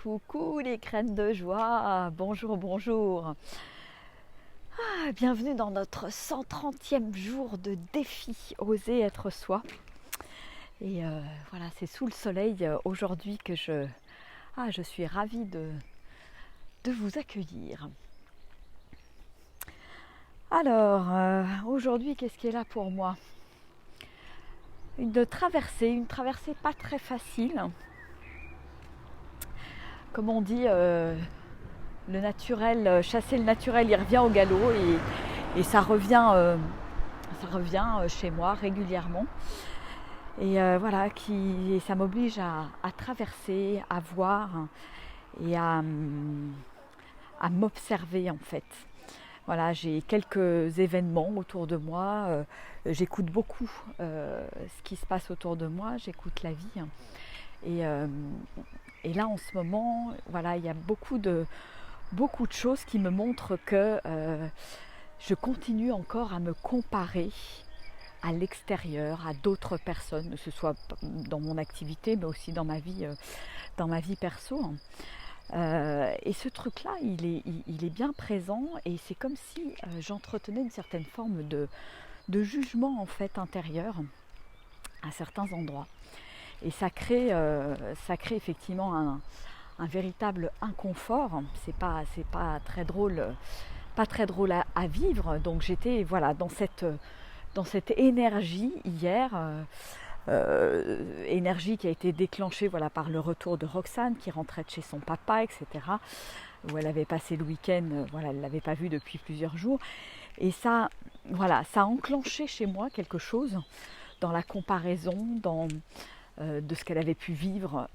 Coucou les graines de joie, bonjour, bonjour. Bienvenue dans notre 130e jour de défi Oser être soi. Et voilà, c'est sous le soleil aujourd'hui que je suis ravie de vous accueillir. Alors, aujourd'hui, qu'est-ce qui est là pour moi? Une traversée pas très facile. Comme on dit, le naturel, chasser le naturel, il revient au galop et ça revient chez moi régulièrement. Et voilà, ça m'oblige à traverser, à voir et à m'observer en fait. Voilà, j'ai quelques événements autour de moi, j'écoute beaucoup ce qui se passe autour de moi, j'écoute la vie. Et là en ce moment, voilà, il y a beaucoup de choses qui me montrent que je continue encore à me comparer à l'extérieur, à d'autres personnes, que ce soit dans mon activité, mais aussi dans ma vie perso. Et ce truc-là, il est bien présent et c'est comme si j'entretenais une certaine forme de jugement en fait intérieur à certains endroits. Et ça crée effectivement un véritable inconfort. C'est pas très drôle, à vivre. Donc j'étais dans cette énergie hier. Énergie qui a été déclenchée par le retour de Roxane qui rentrait de chez son papa, etc. Où elle avait passé le week-end, elle ne l'avait pas vu depuis plusieurs jours. Et ça a enclenché chez moi quelque chose dans la comparaison, de ce qu'elle avait pu vivre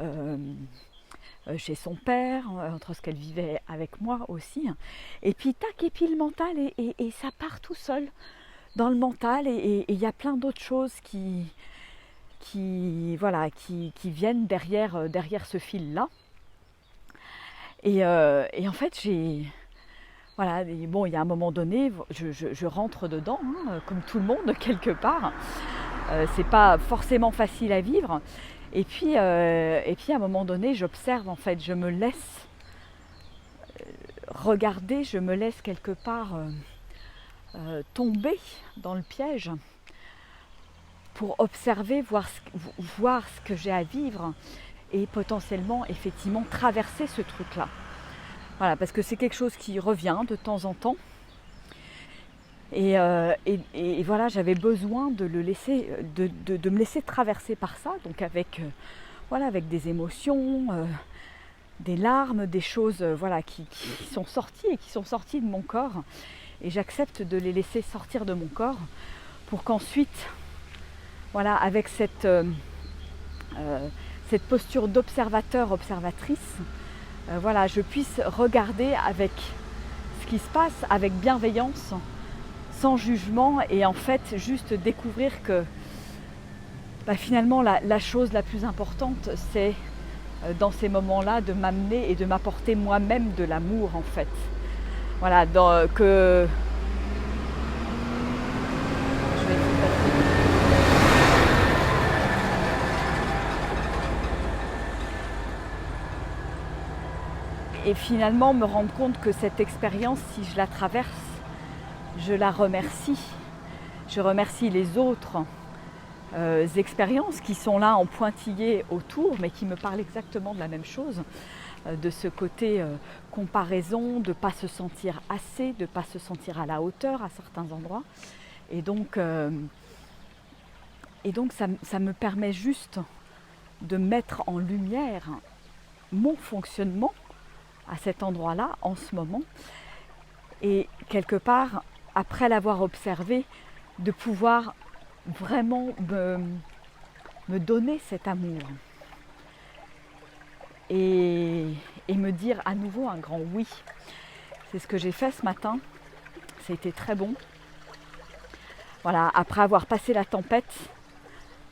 chez son père, entre ce qu'elle vivait avec moi aussi. Et puis tac, et puis le mental, et ça part tout seul dans le mental, et il y a plein d'autres choses qui viennent derrière ce fil-là. Et en fait, il y a un moment donné, je rentre dedans, comme tout le monde, quelque part. C'est pas forcément facile à vivre. Et puis à un moment donné, j'observe, en fait, je me laisse regarder, je me laisse quelque part tomber dans le piège pour observer, voir ce que j'ai à vivre et potentiellement, effectivement, traverser ce truc-là. Voilà, parce que c'est quelque chose qui revient de temps en temps. Et voilà, j'avais besoin de me laisser traverser par ça, donc avec des émotions, des larmes, des choses qui sont sorties de mon corps, et j'accepte de les laisser sortir de mon corps pour qu'ensuite, avec cette posture d'observateur-observatrice, je puisse regarder avec ce qui se passe avec bienveillance, sans jugement, et en fait juste découvrir que finalement la chose la plus importante, c'est dans ces moments-là de m'amener et de m'apporter moi-même de l'amour en fait. Voilà, et finalement me rendre compte que cette expérience, si je la traverse, je la remercie. Je remercie les autres expériences qui sont là en pointillé autour, mais qui me parlent exactement de la même chose, de ce côté comparaison, de ne pas se sentir assez, de ne pas se sentir à la hauteur à certains endroits. Et donc ça me permet juste de mettre en lumière mon fonctionnement à cet endroit-là en ce moment, et quelque part, après l'avoir observé, de pouvoir vraiment me donner cet amour et me dire à nouveau un grand oui. C'est ce que j'ai fait ce matin, c'était très bon. Voilà, après avoir passé la tempête,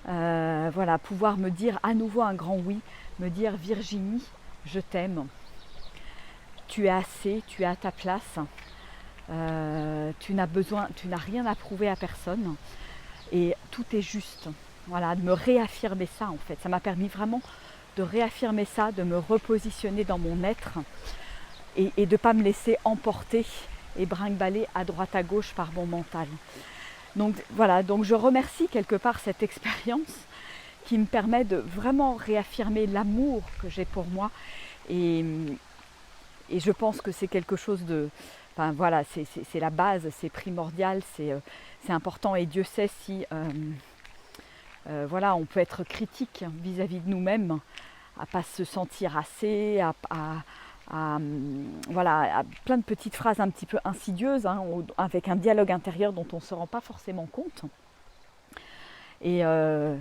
pouvoir me dire à nouveau un grand oui, me dire Virginie, je t'aime, tu es assez, tu es à ta place. Tu n'as rien à prouver à personne et tout est juste. Voilà, de me réaffirmer ça en fait. Ça m'a permis vraiment de réaffirmer ça, de me repositionner dans mon être et de ne pas me laisser emporter et brinque-baller à droite à gauche par mon mental. Donc voilà, donc je remercie quelque part cette expérience qui me permet de vraiment réaffirmer l'amour que j'ai pour moi et je pense que c'est quelque chose de... Enfin voilà, c'est la base, c'est primordial, c'est important et Dieu sait si voilà, on peut être critique vis-à-vis de nous-mêmes, à ne pas se sentir assez, voilà, à plein de petites phrases un petit peu insidieuses, hein, avec un dialogue intérieur dont on ne se rend pas forcément compte. Et en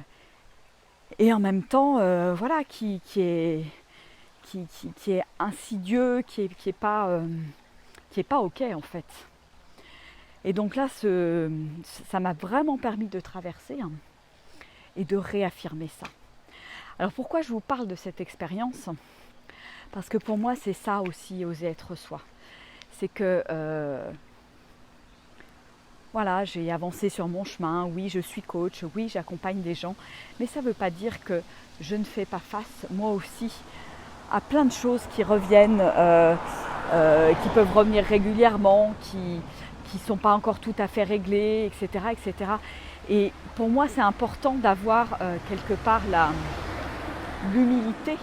même temps, voilà, qui est insidieux, qui est pas ok en fait. Et donc là, ça m'a vraiment permis de traverser et de réaffirmer ça. Alors pourquoi je vous parle de cette expérience ? Parce que pour moi, c'est ça aussi, oser être soi. C'est que, voilà, j'ai avancé sur mon chemin, oui, je suis coach, oui, j'accompagne des gens, mais ça ne veut pas dire que je ne fais pas face, moi aussi, à plein de choses qui reviennent, qui peuvent revenir régulièrement, qui ne sont pas encore tout à fait réglées, etc., etc. Et pour moi, c'est important d'avoir quelque part l'humilité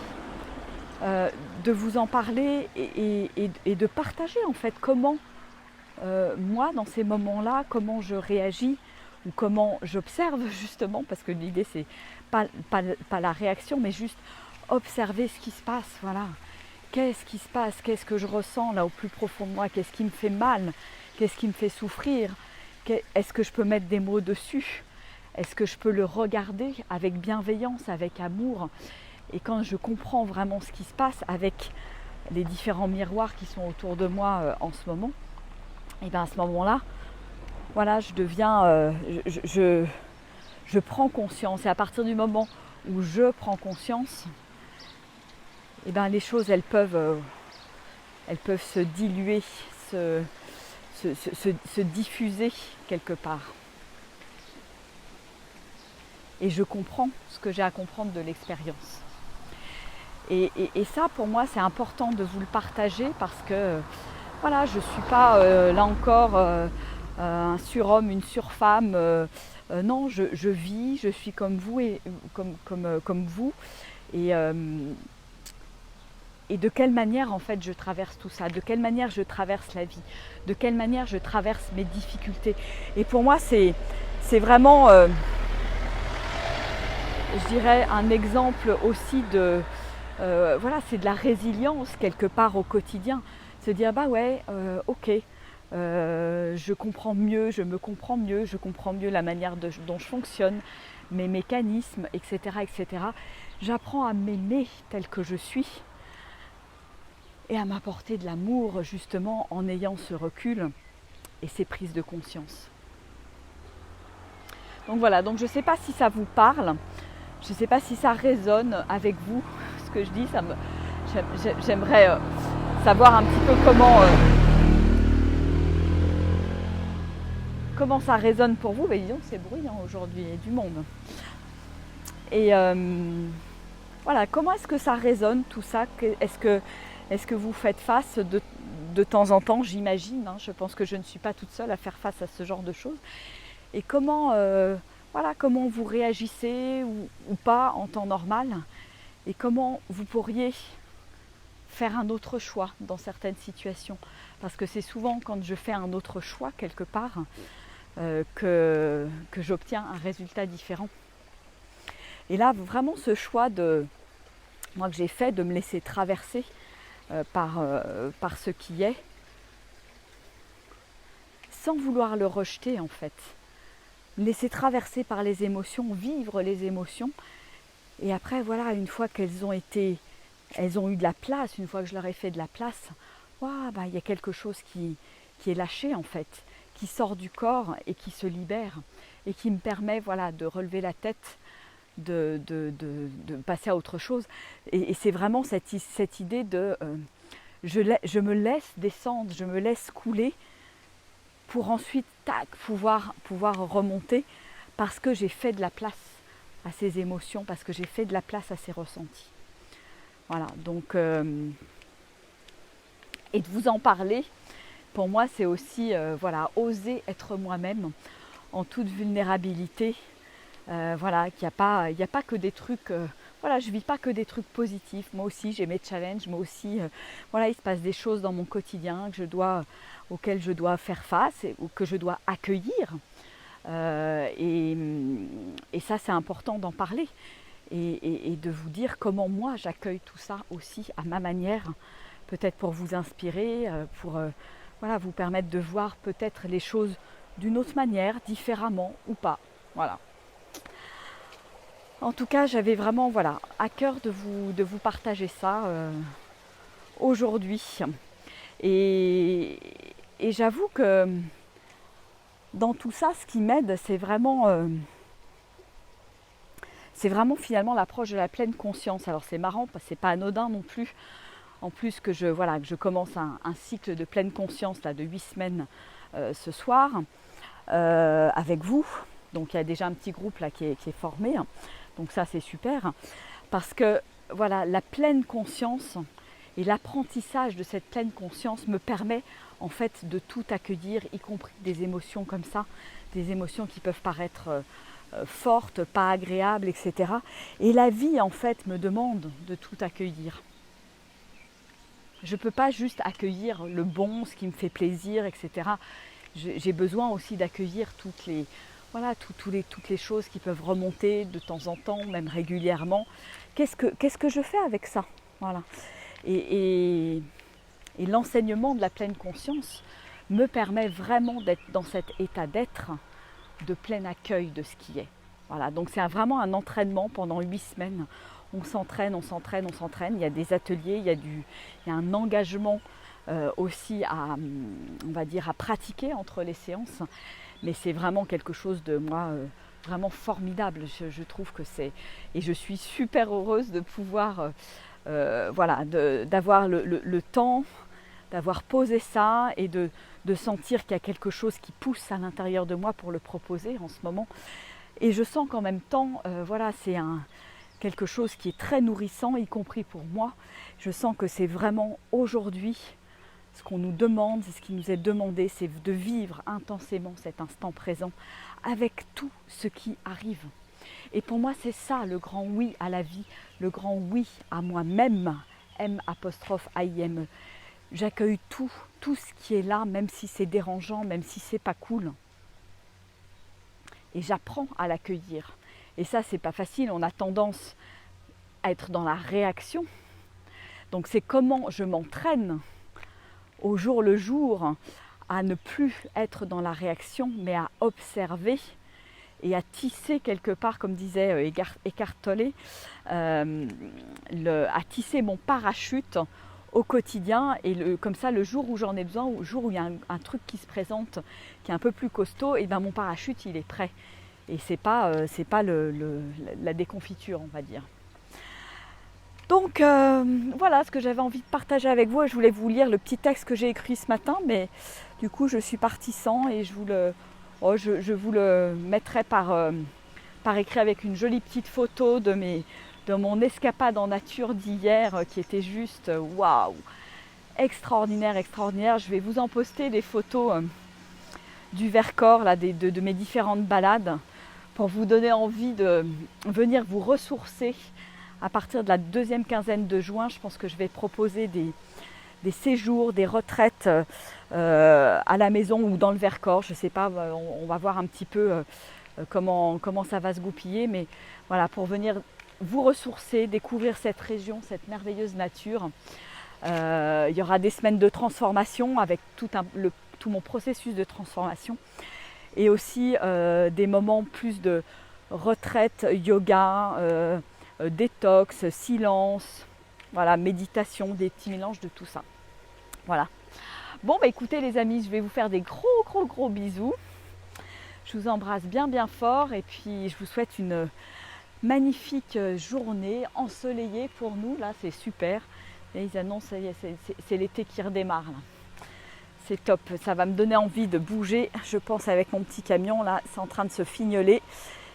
de vous en parler et de partager en fait comment moi dans ces moments-là, comment je réagis ou comment j'observe justement, parce que l'idée c'est pas la réaction, mais juste observer ce qui se passe, voilà. Qu'est-ce qui se passe, qu'est-ce que je ressens là au plus profond de moi, qu'est-ce qui me fait mal, qu'est-ce qui me fait souffrir, est-ce que je peux mettre des mots dessus, est-ce que je peux le regarder avec bienveillance, avec amour. Et quand je comprends vraiment ce qui se passe avec les différents miroirs qui sont autour de moi en ce moment, et bien à ce moment-là, voilà, je deviens, je prends conscience. Et à partir du moment où je prends conscience, et bien les choses, elles peuvent se diluer, se diffuser quelque part. Et je comprends ce que j'ai à comprendre de l'expérience. Et ça, pour moi, c'est important de vous le partager parce que, voilà, je ne suis pas, là encore, un surhomme, une surfemme. Non, je vis, je suis comme vous et comme vous. Et de quelle manière, en fait, je traverse tout ça, de quelle manière je traverse la vie, de quelle manière je traverse mes difficultés. Et pour moi, c'est vraiment, je dirais, un exemple aussi de... voilà, c'est de la résilience quelque part au quotidien. Se dire, bah ouais, ok, je comprends mieux, je me comprends mieux, je comprends mieux la manière dont je fonctionne, mes mécanismes, etc., etc. J'apprends à m'aimer tel que je suis et à m'apporter de l'amour justement en ayant ce recul et ces prises de conscience. Donc voilà, donc je ne sais pas si ça vous parle, je ne sais pas si ça résonne avec vous, ce que je dis, j'aimerais savoir un petit peu comment ça résonne pour vous. Mais disons que c'est bruyant aujourd'hui, il y a du monde. Et voilà, comment est-ce que ça résonne tout ça ? Est-ce que vous faites face de temps en temps, j'imagine, hein, je pense que je ne suis pas toute seule à faire face à ce genre de choses. Et comment vous réagissez ou pas en temps normal, et comment vous pourriez faire un autre choix dans certaines situations. Parce que c'est souvent quand je fais un autre choix quelque part que j'obtiens un résultat différent. Et là, vraiment ce choix que j'ai fait de me laisser traverser par ce qui est, sans vouloir le rejeter en fait. Me laisser traverser par les émotions, vivre les émotions. Et après, voilà, une fois qu'elles ont eu de la place, une fois que je leur ai fait de la place, il y a quelque chose qui est lâché en fait, qui sort du corps et qui se libère et qui me permet, voilà, de relever la tête, de passer à autre chose. Et c'est vraiment cette idée de je me laisse descendre, je me laisse couler pour ensuite pouvoir remonter parce que j'ai fait de la place à ces émotions, parce que j'ai fait de la place à ces ressentis. Voilà, donc, et de vous en parler, pour moi, c'est aussi voilà, oser être moi-même en toute vulnérabilité. Voilà, qu'il n'y a pas que des trucs... voilà, je ne vis pas que des trucs positifs. Moi aussi, j'ai mes challenges. Moi aussi, voilà, il se passe des choses dans mon quotidien auxquelles je dois faire face ou que je dois accueillir. Et ça, c'est important d'en parler. Et de vous dire comment moi, j'accueille tout ça aussi à ma manière. Peut-être pour vous inspirer, pour voilà, vous permettre de voir peut-être les choses d'une autre manière, différemment ou pas. Voilà. En tout cas, j'avais vraiment voilà, à cœur de vous partager ça aujourd'hui. Et j'avoue que dans tout ça, ce qui m'aide, c'est vraiment finalement l'approche de la pleine conscience. Alors c'est marrant, parce que c'est pas anodin non plus. En plus que je commence un cycle de pleine conscience là, de 8 semaines ce soir avec vous. Donc il y a déjà un petit groupe là qui est formé. Donc ça c'est super. Parce que voilà, la pleine conscience et l'apprentissage de cette pleine conscience me permet en fait de tout accueillir, y compris des émotions comme ça, des émotions qui peuvent paraître fortes, pas agréables, etc. Et la vie en fait me demande de tout accueillir. Je ne peux pas juste accueillir le bon, ce qui me fait plaisir, etc. J'ai besoin aussi d'accueillir toutes les choses qui peuvent remonter de temps en temps, même régulièrement. Qu'est-ce que je fais avec ça? Voilà. Et l'enseignement de la pleine conscience me permet vraiment d'être dans cet état d'être de plein accueil de ce qui est. Voilà. Donc c'est vraiment un entraînement pendant 8 semaines. On s'entraîne. Il y a des ateliers, il y a un engagement aussi on va dire, à pratiquer entre les séances. Mais c'est vraiment quelque chose de moi vraiment formidable. Je trouve que c'est... Et je suis super heureuse de pouvoir, voilà, d'avoir le temps, d'avoir posé ça et de sentir qu'il y a quelque chose qui pousse à l'intérieur de moi pour le proposer en ce moment. Et je sens qu'en même temps, voilà, c'est quelque chose qui est très nourrissant, y compris pour moi. Je sens que c'est vraiment aujourd'hui ce qu'on nous demande, c'est ce qui nous est demandé, c'est de vivre intensément cet instant présent avec tout ce qui arrive. Et pour moi, c'est ça le grand oui à la vie, le grand oui à moi-même, M''I''E. J'accueille tout ce qui est là, même si c'est dérangeant, même si c'est pas cool. Et j'apprends à l'accueillir. Et ça, c'est pas facile, on a tendance à être dans la réaction. Donc c'est comment je m'entraîne au jour le jour à ne plus être dans la réaction, mais à observer et à tisser quelque part, comme disait Eckhart Tolle, à tisser mon parachute au quotidien. Et comme ça, le jour où j'en ai besoin, au jour où il y a un truc qui se présente, qui est un peu plus costaud, et ben mon parachute, il est prêt. Et c'est pas la déconfiture, on va dire. Donc voilà ce que j'avais envie de partager avec vous. Je voulais vous lire le petit texte que j'ai écrit ce matin, mais du coup je suis partie sans et je vous le mettrai par écrit avec une jolie petite photo de mon escapade en nature d'hier qui était juste waouh, extraordinaire. Je vais vous en poster des photos du Vercors, là, de mes différentes balades, pour vous donner envie de venir vous ressourcer. À partir de la deuxième quinzaine de juin, je pense que je vais proposer des séjours, des retraites à la maison ou dans le Vercors. Je ne sais pas, on va voir un petit peu comment ça va se goupiller. Mais voilà, pour venir vous ressourcer, découvrir cette région, cette merveilleuse nature. Il y aura des semaines de transformation avec tout mon processus de transformation. Et aussi des moments plus de retraite, yoga, détox, silence, voilà, méditation, des petits mélanges de tout ça. Voilà. Bon, bah écoutez les amis, je vais vous faire des gros bisous. Je vous embrasse bien fort et puis je vous souhaite une magnifique journée ensoleillée pour nous. Là, c'est super. Et ils annoncent, ça y est, c'est l'été qui redémarre là. C'est top, ça va me donner envie de bouger. Je pense avec mon petit camion là, c'est en train de se fignoler.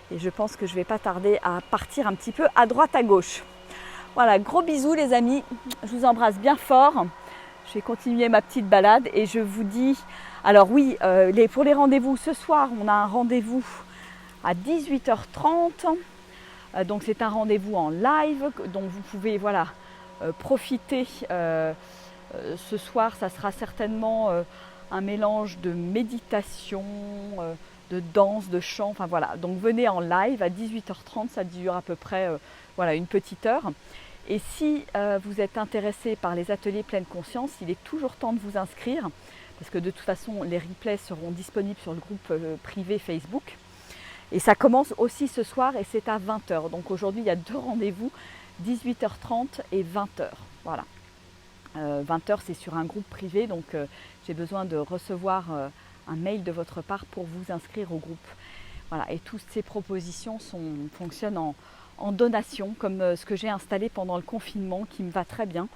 Et je pense que je ne vais pas tarder à partir un petit peu à droite à gauche. Voilà, gros bisous les amis, je vous embrasse bien fort. Je vais continuer ma petite balade et je vous dis, alors oui, pour les rendez-vous ce soir, on a un rendez-vous à 18h30. Donc c'est un rendez-vous en live, dont vous pouvez voilà, profiter. Ce soir, ça sera certainement un mélange de méditation, de danse, de chant, enfin voilà. Donc venez en live à 18h30, ça dure à peu près voilà, une petite heure. Et si vous êtes intéressé par les ateliers pleine conscience, il est toujours temps de vous inscrire, parce que de toute façon, les replays seront disponibles sur le groupe privé Facebook. Et ça commence aussi ce soir et c'est à 20h. Donc aujourd'hui, il y a 2 rendez-vous, 18h30 et 20h. Voilà. 20h, c'est sur un groupe privé, donc j'ai besoin de recevoir un mail de votre part pour vous inscrire au groupe. Voilà. Et toutes ces propositions fonctionnent en donation, comme ce que j'ai installé pendant le confinement, qui me va très bien,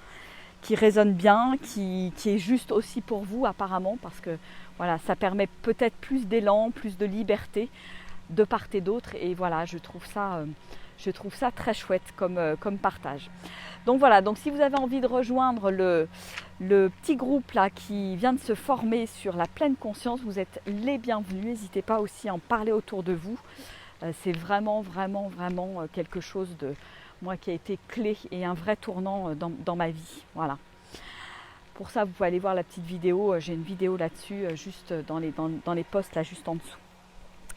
qui résonne bien, qui est juste aussi pour vous apparemment, parce que voilà, ça permet peut-être plus d'élan, plus de liberté de part et d'autre, et voilà, je trouve ça très chouette comme partage. Donc voilà, donc si vous avez envie de rejoindre le petit groupe là qui vient de se former sur la pleine conscience, vous êtes les bienvenus. N'hésitez pas aussi à en parler autour de vous. C'est vraiment quelque chose de moi qui a été clé et un vrai tournant dans ma vie. Voilà. Pour ça, vous pouvez aller voir la petite vidéo. J'ai une vidéo là-dessus, juste dans les posts là, juste en dessous.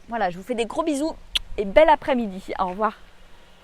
Voilà, je vous fais des gros bisous et bel après-midi. Au revoir.